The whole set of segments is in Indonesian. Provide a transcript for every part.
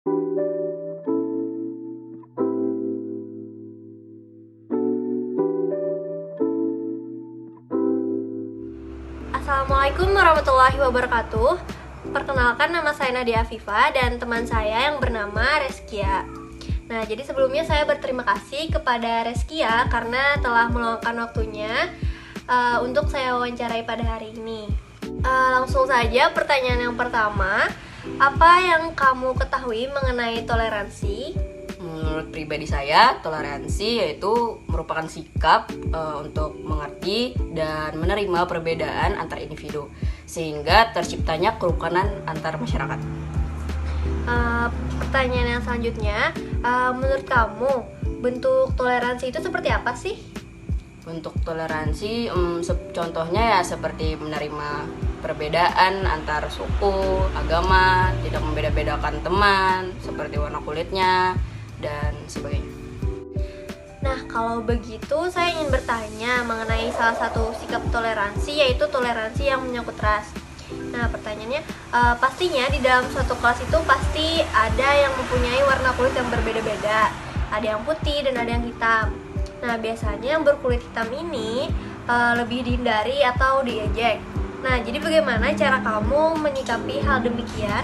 Assalamualaikum warahmatullahi wabarakatuh. Perkenalkan, nama saya Nadia Afifa dan teman saya yang bernama Reskia. Nah, jadi sebelumnya saya berterima kasih kepada Reskia karena telah meluangkan waktunya untuk saya wawancarai pada hari ini. Langsung saja pertanyaan yang pertama, apa yang kamu ketahui mengenai toleransi? Menurut pribadi saya, toleransi yaitu merupakan sikap untuk mengerti dan menerima perbedaan antar individu sehingga terciptanya kerukunan antar masyarakat. Pertanyaan yang selanjutnya, menurut kamu bentuk toleransi itu seperti apa sih? Bentuk toleransi, contohnya ya seperti menerima perbedaan antar suku, agama, tidak membeda-bedakan teman, seperti warna kulitnya, dan sebagainya. Nah, kalau begitu saya ingin bertanya mengenai salah satu sikap toleransi, yaitu toleransi yang menyangkut ras. Nah, pertanyaannya, pastinya di dalam suatu kelas itu pasti ada yang mempunyai warna kulit yang berbeda-beda. Ada yang putih dan ada yang hitam. Nah, biasanya yang berkulit hitam ini lebih dihindari atau diejek. Nah, jadi bagaimana cara kamu menyikapi hal demikian?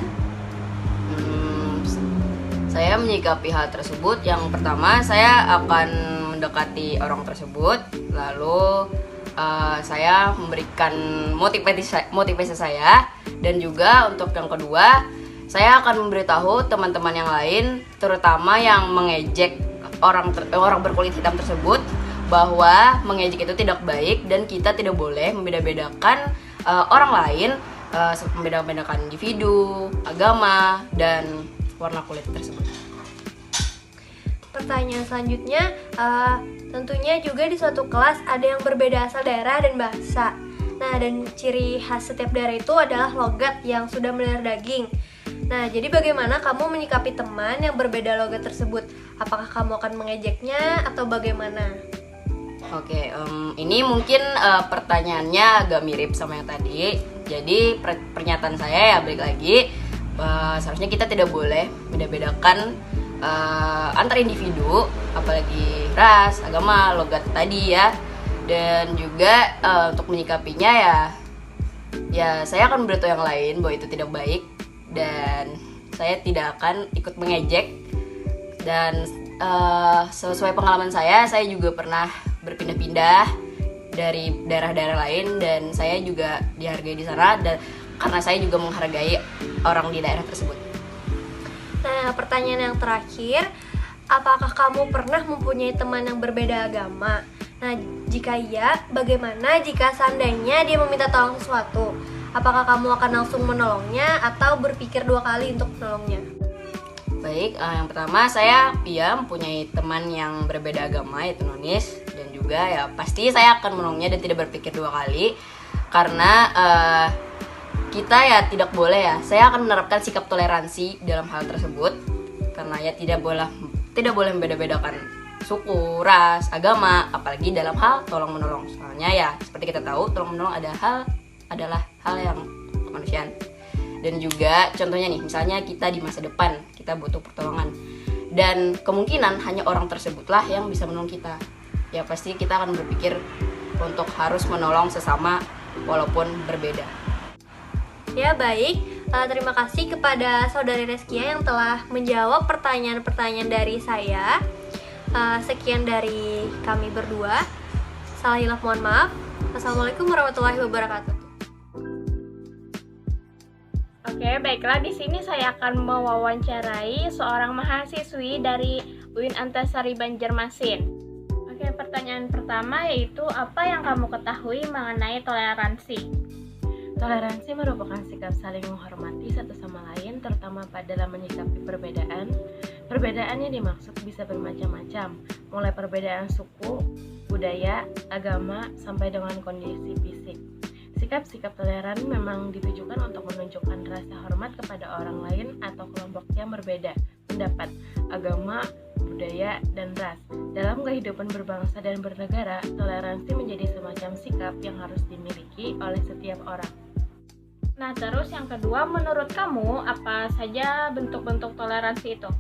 Saya menyikapi hal tersebut, yang pertama saya akan mendekati orang tersebut, lalu saya memberikan motivasi saya, dan juga untuk yang kedua saya akan memberitahu teman-teman yang lain, terutama yang mengejek orang berkulit hitam tersebut, bahwa mengejek itu tidak baik dan kita tidak boleh membeda-bedakan orang lain, membeda-bedakan individu, agama, dan warna kulit tersebut. Pertanyaan selanjutnya, tentunya juga di suatu kelas ada yang berbeda asal daerah dan bahasa. Nah, dan ciri khas setiap daerah itu adalah logat yang sudah mendarah daging. Nah, jadi bagaimana kamu menyikapi teman yang berbeda logat tersebut? Apakah kamu akan mengejeknya atau bagaimana? Oke, ini mungkin pertanyaannya agak mirip sama yang tadi. Jadi pernyataan saya ya balik lagi, seharusnya kita tidak boleh beda-bedakan antar individu, apalagi ras, agama, logat tadi ya. Dan juga untuk menyikapinya ya saya akan memberitahu yang lain bahwa itu tidak baik, dan saya tidak akan ikut mengejek. Dan sesuai pengalaman saya juga pernah berpindah-pindah dari daerah-daerah lain, dan saya juga dihargai di sana, dan karena saya juga menghargai orang di daerah tersebut. Nah, pertanyaan yang terakhir, apakah kamu pernah mempunyai teman yang berbeda agama? Nah, jika iya, bagaimana jika seandainya dia meminta tolong sesuatu? Apakah kamu akan langsung menolongnya atau berpikir dua kali untuk menolongnya? Baik, yang pertama saya mempunyai teman yang berbeda agama, yaitu nonis, dan juga ya pasti saya akan menolongnya dan tidak berpikir dua kali, karena kita ya tidak boleh ya, saya akan menerapkan sikap toleransi dalam hal tersebut, karena ya tidak boleh membeda-bedakan suku, ras, agama, apalagi dalam hal tolong menolong. Soalnya ya seperti kita tahu, tolong menolong adalah hal yang kemanusiaan. Dan juga contohnya nih, misalnya kita di masa depan kita butuh pertolongan, dan kemungkinan hanya orang tersebutlah yang bisa menolong kita. Ya pasti kita akan berpikir untuk harus menolong sesama walaupun berbeda. Ya, baik. Terima kasih kepada Saudari Reskia yang telah menjawab pertanyaan-pertanyaan dari saya. Sekian dari kami berdua. Salah hilaf mohon maaf. Assalamualaikum warahmatullahi wabarakatuh. Oke, baiklah, di sini saya akan mewawancarai seorang mahasiswi dari UIN Antasari Banjarmasin. Oke, pertanyaan pertama yaitu apa yang kamu ketahui mengenai toleransi? Toleransi merupakan sikap saling menghormati satu sama lain, terutama dalam menyikapi perbedaan. Perbedaan yang dimaksud bisa bermacam-macam, mulai perbedaan suku, budaya, agama, sampai dengan kondisi fisik. Sikap-sikap toleran memang ditujukan untuk menunjukkan rasa hormat kepada orang lain atau kelompok yang berbeda pendapat, agama, budaya, dan ras. Dalam kehidupan berbangsa dan bernegara, toleransi menjadi semacam sikap yang harus dimiliki oleh setiap orang. Nah, terus yang kedua, menurut kamu apa saja bentuk-bentuk toleransi itu?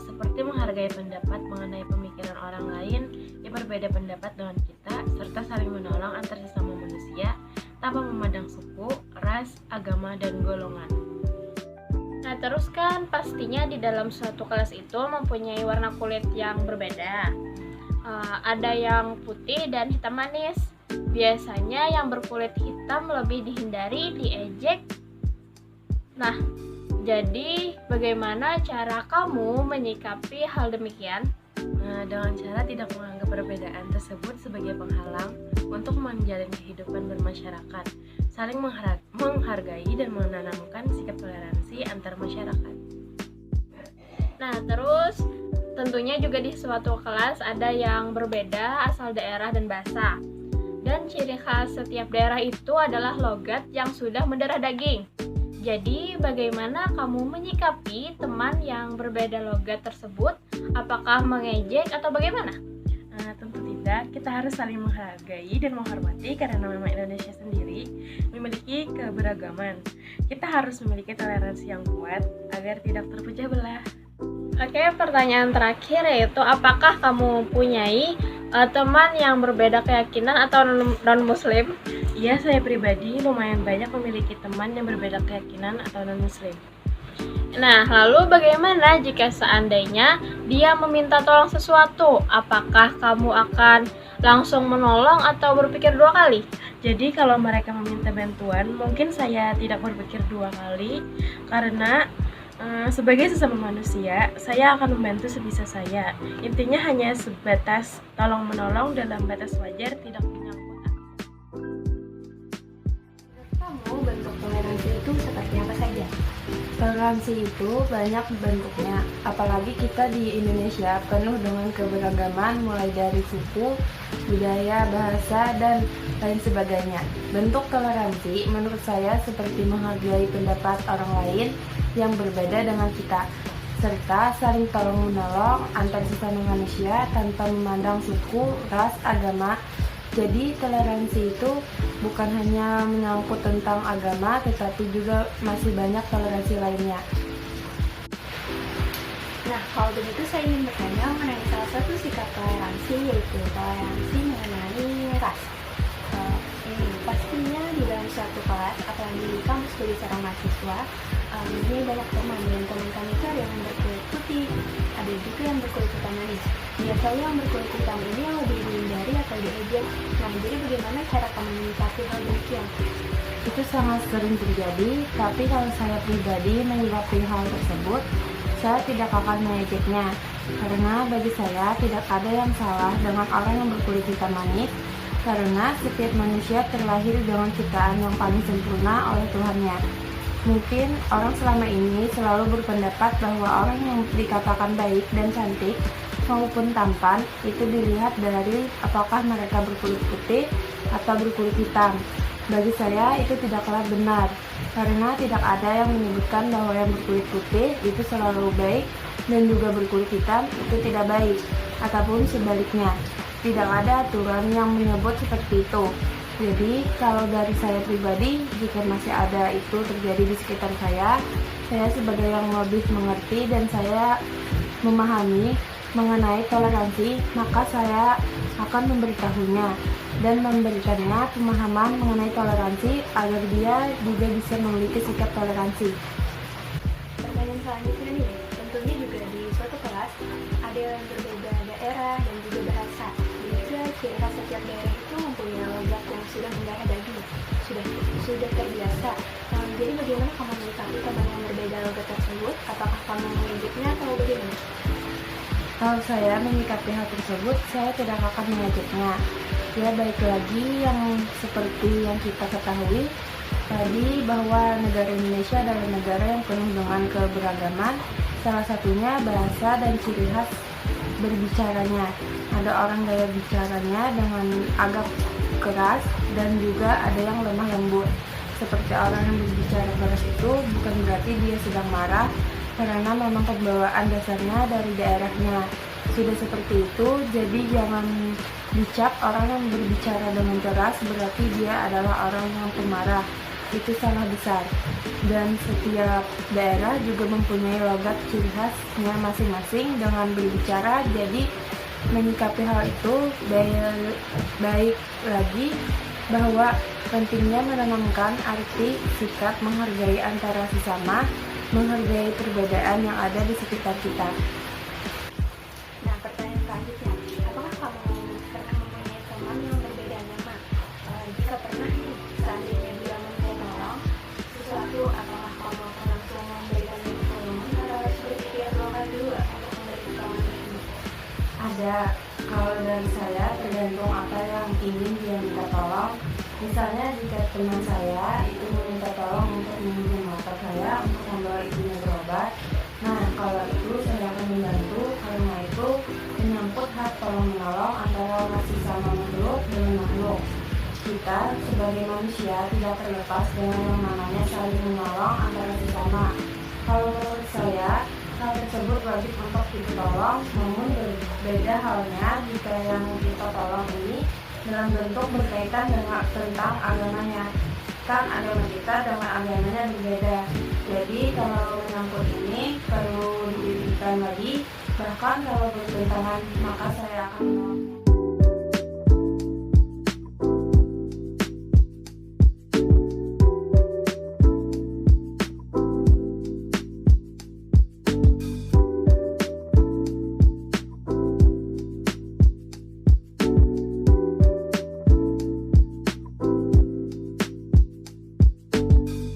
Seperti menghargai pendapat mengenai pemikiran orang lain yang berbeda pendapat dengan kita, serta saling menolong antar sesama manusia tanpa memandang suku, ras, agama, dan golongan. Nah, terus kan pastinya di dalam suatu kelas itu mempunyai warna kulit yang berbeda. Ada yang putih dan hitam manis. Biasanya yang berkulit hitam lebih dihindari, diejek. Nah, jadi bagaimana cara kamu menyikapi hal demikian? Dengan cara tidak menganggap perbedaan tersebut sebagai penghalang untuk menjalin kehidupan bermasyarakat, saling menghargai dan menanamkan sikap toleransi antar masyarakat. Nah, terus tentunya juga di suatu kelas ada yang berbeda asal daerah dan bahasa. Dan ciri khas setiap daerah itu adalah logat yang sudah mendarah daging. Jadi, bagaimana kamu menyikapi teman yang berbeda logat tersebut? Apakah mengejek atau bagaimana? Tentu tidak, kita harus saling menghargai dan menghormati karena memang Indonesia sendiri memiliki keberagaman. Kita harus memiliki toleransi yang kuat agar tidak terpecah belah. Oke, pertanyaan terakhir yaitu apakah kamu mempunyai teman yang berbeda keyakinan atau non-muslim? Iya, saya pribadi lumayan banyak memiliki teman yang berbeda keyakinan atau non-muslim. Nah, lalu bagaimana jika seandainya dia meminta tolong sesuatu? Apakah kamu akan langsung menolong atau berpikir dua kali? Jadi kalau mereka meminta bantuan, mungkin saya tidak berpikir dua kali karena sebagai sesama manusia, saya akan membantu sebisa saya. Intinya hanya sebatas tolong menolong dalam batas wajar, tidak menyangkut. Kamu bentuk toleransi itu seperti apa saja? Toleransi itu banyak bentuknya, apalagi kita di Indonesia penuh dengan keberagaman mulai dari suku, budaya, bahasa, dan lain sebagainya. Bentuk toleransi menurut saya seperti menghargai pendapat orang lain yang berbeda dengan kita, serta saling tolong-menolong antar sesama manusia tanpa memandang suku, ras, agama. Jadi toleransi itu bukan hanya menyangkut tentang agama, tetapi juga masih banyak toleransi lainnya. Nah, kalau begitu saya ingin bertanya mengenai salah satu sikap toleransi, yaitu toleransi mengenai ras. Pastinya di dalam suatu kelas, apalagi di kampus sebagai seorang mahasiswa, ini banyak teman, dan teman kami itu ada yang berkulit putih, ada juga yang berkulit hitam manis. Biasanya yang berkulit hitam ini yang lebih dihindari atau diejek. Nah, jadi bagaimana cara kamu menyikapi hal demikian? Itu sangat sering terjadi, tapi kalau saya pribadi menyikapi hal tersebut, saya tidak akan mengejeknya, karena bagi saya tidak ada yang salah dengan orang yang berkulit hitam manis, karena setiap manusia terlahir dengan ciptaan yang paling sempurna oleh Tuhannya. Mungkin orang selama ini selalu berpendapat bahwa orang yang dikatakan baik dan cantik maupun tampan itu dilihat dari apakah mereka berkulit putih atau berkulit hitam. Bagi saya itu tidaklah benar, karena tidak ada yang menyebutkan bahwa yang berkulit putih itu selalu baik dan juga berkulit hitam itu tidak baik, ataupun sebaliknya. Tidak ada aturan yang menyebut seperti itu. Jadi kalau dari saya pribadi, jika masih ada itu terjadi di sekitar saya sebagai yang lebih mengerti dan saya memahami mengenai toleransi, maka saya akan memberitahunya dan memberikannya pemahaman mengenai toleransi agar dia juga bisa memiliki sikap toleransi. Pertanyaan selanjutnya nih, tentunya juga di suatu kelas ada yang berbeda daerah dan juga bahasa. Juga ciri khas setiap daerah itu mempunyai logat yang sudah mendarah daging, sudah terbiasa. Jadi bagaimana kamu menyikapi teman yang berbeda logat tersebut? Apakah kamu mengejeknya atau bagaimana? Kalau saya menyikapi hal tersebut, saya tidak akan mengejeknya. Ya, baik lagi yang seperti yang kita ketahui tadi bahwa negara Indonesia adalah negara yang penuh dengan keberagaman. Salah satunya bahasa dan ciri khas berbicaranya. Ada orang gaya bicaranya dengan agak keras dan juga ada yang lemah lembut. Seperti orang yang berbicara keras itu bukan berarti dia sedang marah, karena memang pembawaan dasarnya dari daerahnya sudah seperti itu. Jadi jangan dicap orang yang berbicara dengan keras berarti dia adalah orang yang pemarah. itu sangat besar. Dan setiap daerah juga mempunyai logat ciri khasnya masing-masing dengan berbicara. Jadi menyikapi hal itu baik lagi bahwa pentingnya menanamkan arti sikap menghargai antara sesama, menghargai perbedaan yang ada di sekitar kita. Nah, pertanyaan selanjutnya, apakah kamu pernah mempunyai teman yang berbeda nama? Jika pernah, seandainya dia meminta tolong sesuatu, apakah kamu akan langsung memberikan pertolongan atau harus berpikir dua kali dulu untuk memberi pertolongan ini? Ada, kalau dari saya tergantung apa yang ingin dia minta tolong. Misalnya jika teman saya itu meminta tolong untuk meminjam motor saya untuk membawa ibunya berobat, nah kalau itu saya akan membantu karena itu menyangkut hak tolong menolong antara masih sama makhluk dengan makhluk. Kita sebagai manusia tidak terlepas dengan yang namanya saling menolong antara sesama. Kalau menurut saya, hal tersebut wajib untuk ditolong, namun berbeda halnya jika yang kita tolong ini dalam bentuk berkaitan dengan tentang agamanya. Kan agama kita dengan agamanya berbeda. Jadi kalau menyangkut ini perlu dipikirkan lagi. Bahkan kalau bertentangan maka saya akan menolaknya.